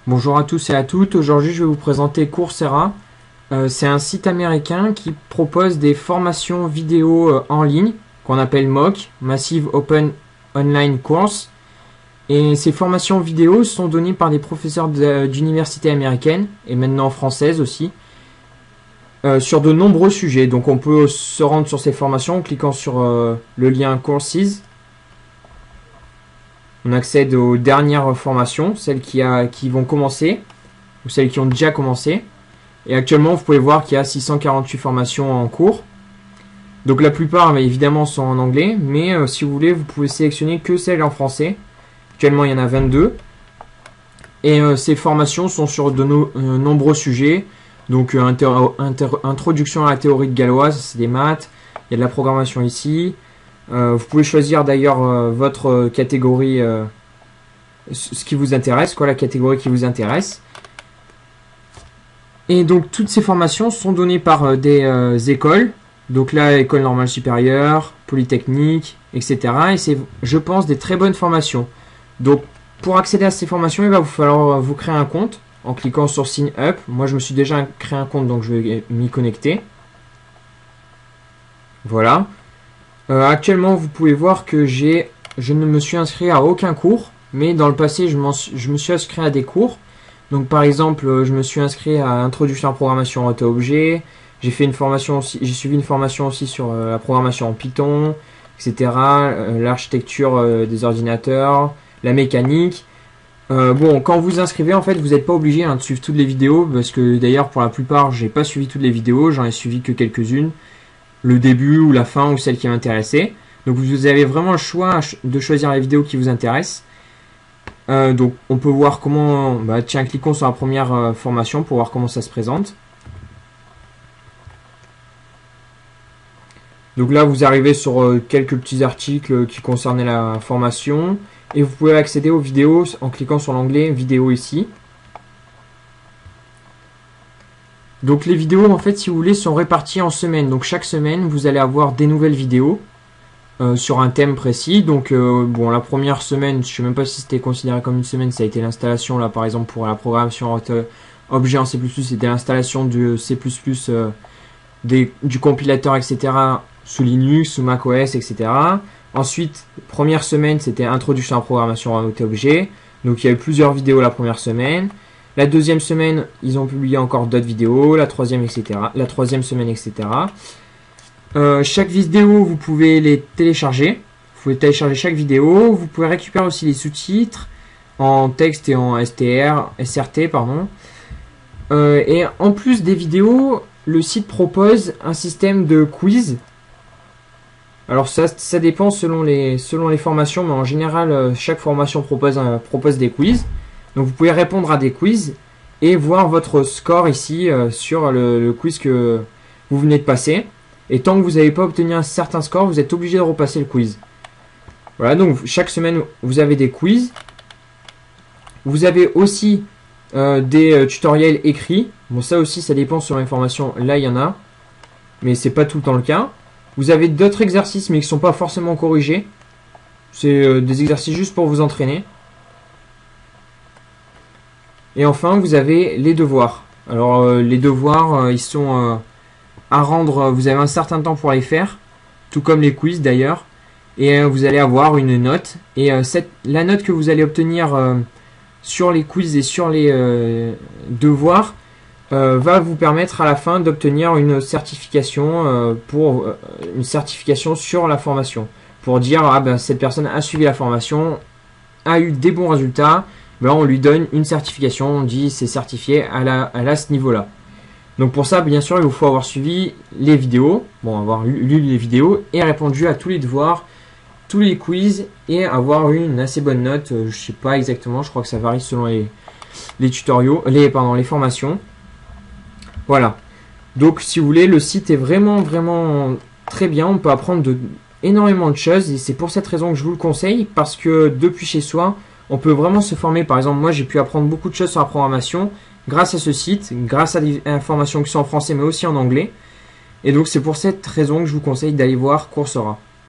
Bonjour à tous et à toutes, aujourd'hui je vais vous présenter Coursera. C'est un site américain qui propose des formations vidéo en ligne qu'on appelle MOOC, Massive Open Online Course. Et ces formations vidéo sont données par des professeurs d'universités américaines et maintenant françaises aussi sur de nombreux sujets. Donc on peut se rendre sur ces formations en cliquant sur le lien Courses. On accède aux dernières formations, celles qui vont commencer, ou celles qui ont déjà commencé. Et actuellement, vous pouvez voir qu'il y a 648 formations en cours. Donc la plupart, évidemment, sont en anglais, mais si vous voulez, vous pouvez sélectionner que celles en français. Actuellement, il y en a 22. Et ces formations sont sur de nombreux sujets. Donc introduction à la théorie de Galois, c'est des maths. Il y a de la programmation ici. Vous pouvez choisir d'ailleurs votre catégorie, ce qui vous intéresse, la catégorie qui vous intéresse. Et donc toutes ces formations sont données par des écoles, donc là école normale supérieure, polytechnique, etc. Et c'est, je pense, des très bonnes formations. Donc pour accéder à ces formations, il va vous falloir vous créer un compte en cliquant sur Sign Up. Moi je me suis déjà créé un compte, donc je vais m'y connecter. Voilà. Actuellement, vous pouvez voir que je ne me suis inscrit à aucun cours, mais dans le passé, je me suis inscrit à des cours. Donc, par exemple, je me suis inscrit à Introduction à la programmation orientée-objet. J'ai suivi une formation aussi sur la programmation en Python, etc. L'architecture des ordinateurs, la mécanique. Bon, quand vous vous inscrivez, en fait, vous n'êtes pas obligé de suivre toutes les vidéos, parce que d'ailleurs, pour la plupart, j'ai pas suivi toutes les vidéos, j'en ai suivi que quelques-unes. Le début ou la fin ou celle qui m'intéressait. Donc vous avez vraiment le choix de choisir la vidéo qui vous intéresse. Donc on peut voir comment, tiens, cliquons sur la première formation pour voir comment ça se présente. Donc là vous arrivez sur quelques petits articles qui concernaient la formation et vous pouvez accéder aux vidéos en cliquant sur l'onglet vidéo ici. Donc les vidéos, en fait, si vous voulez, sont réparties en semaines. Donc chaque semaine, vous allez avoir des nouvelles vidéos sur un thème précis. Donc bon, la première semaine, je ne sais même pas si c'était considéré comme une semaine, ça a été l'installation, là par exemple pour la programmation objet en C++, c'était l'installation du C++, du compilateur, etc. sous Linux, sous macOS, etc. Ensuite, première semaine, c'était introduction à la programmation orientée-objet. Donc il y a eu plusieurs vidéos la première semaine. La deuxième semaine, ils ont publié encore d'autres vidéos, la troisième, etc. La troisième semaine, etc. Chaque vidéo, vous pouvez les télécharger. Vous pouvez télécharger chaque vidéo. Vous pouvez récupérer aussi les sous-titres en texte et en SRT, pardon. Et en plus des vidéos, le site propose un système de quiz. Alors ça dépend selon les formations, mais en général, chaque formation propose des quiz. Donc vous pouvez répondre à des quiz et voir votre score ici sur le quiz que vous venez de passer. Et tant que vous n'avez pas obtenu un certain score, vous êtes obligé de repasser le quiz. Voilà, donc chaque semaine vous avez des quiz. Vous avez aussi des tutoriels écrits. Bon, ça aussi ça dépend sur l'information. Là il y en a, mais c'est pas tout le temps le cas. Vous avez d'autres exercices mais qui ne sont pas forcément corrigés. C'est des exercices juste pour vous entraîner. Et enfin, vous avez les devoirs. Alors, les devoirs, ils sont à rendre, vous avez un certain temps pour les faire, tout comme les quiz d'ailleurs. Et vous allez avoir une note. Et la note que vous allez obtenir sur les quiz et sur les devoirs va vous permettre à la fin d'obtenir une certification une certification sur la formation. Pour dire, cette personne a suivi la formation, a eu des bons résultats. On lui donne une certification, on dit c'est certifié, elle a ce niveau-là. Donc pour ça, bien sûr, il vous faut avoir suivi les vidéos, avoir lu les vidéos et répondu à tous les devoirs, tous les quiz et avoir eu une assez bonne note. Je sais pas exactement, je crois que ça varie selon les tutoriaux, les formations. Voilà. Donc si vous voulez, le site est vraiment très bien, on peut apprendre énormément de choses et c'est pour cette raison que je vous le conseille, parce que depuis chez soi, on peut vraiment se former. Par exemple, moi j'ai pu apprendre beaucoup de choses sur la programmation grâce à ce site, grâce à des informations qui sont en français mais aussi en anglais. Et donc c'est pour cette raison que je vous conseille d'aller voir Coursera.